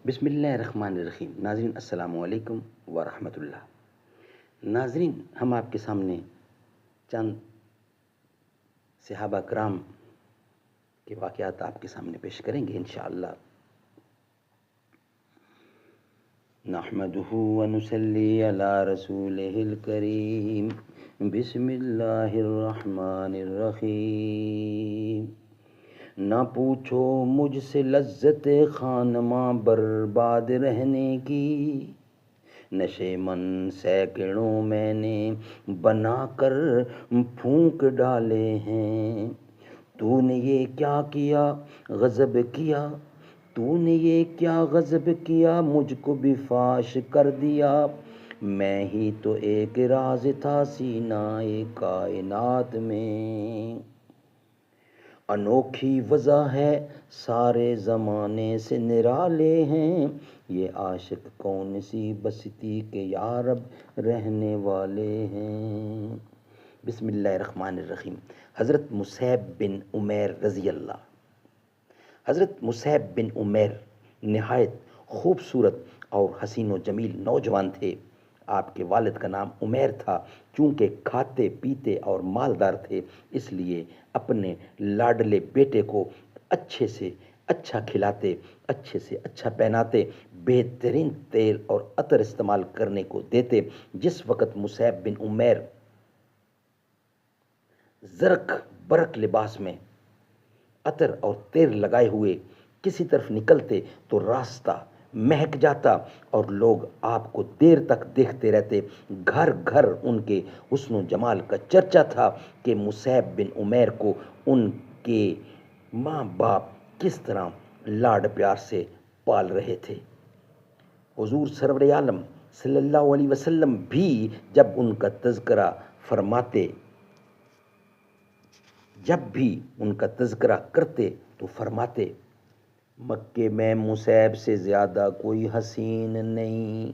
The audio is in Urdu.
بسم اللہ الرحمن الرحیم۔ ناظرین السلام علیکم ورحمۃ اللہ۔ ناظرین، ہم آپ کے سامنے چند صحابہ کرام کے واقعات آپ کے سامنے پیش کریں گے انشاءاللہ۔ نحمدہ ونصلی علی رسولہ الکریم، بسم اللہ الرحمن الرحیم۔ نہ پوچھو مجھ سے لذت خانماں برباد رہنے کی، نشے من سینکڑوں میں نے بنا کر پھونک ڈالے ہیں۔ تو نے یہ کیا کیا غضب کیا، تو نے یہ کیا غضب کیا، مجھ کو بھی فاش کر دیا۔ میں ہی تو ایک راز تھا سینہ کائنات میں، انوکھی وضع ہے سارے زمانے سے نرالے ہیں۔ یہ عاشق کون سی بستی کے یا رب رہنے والے ہیں۔ بسم اللہ الرحمن الرحیم۔ حضرت مصعب بن عمیر رضی اللہ۔ حضرت مصعب بن عمیر نہایت خوبصورت اور حسین و جمیل نوجوان تھے۔ آپ کے والد کا نام عمیر تھا۔ چونکہ کھاتے پیتے اور مالدار تھے، اس لیے اپنے لاڈلے بیٹے کو اچھے سے اچھا کھلاتے، اچھے سے اچھا پہناتے، بہترین تیل اور عطر استعمال کرنے کو دیتے۔ جس وقت مصعب بن عمیر زرق برق لباس میں عطر اور تیل لگائے ہوئے کسی طرف نکلتے تو راستہ مہک جاتا اور لوگ آپ کو دیر تک دیکھتے رہتے۔ گھر گھر ان کے حسن و جمال کا چرچا تھا کہ مصعب بن عمیر کو ان کے ماں باپ کس طرح لاڈ پیار سے پال رہے تھے۔ حضور سرور عالم صلی اللہ علیہ وسلم بھی جب ان کا تذکرہ کرتے تو فرماتے، مکے میں مصعب سے زیادہ کوئی حسین نہیں،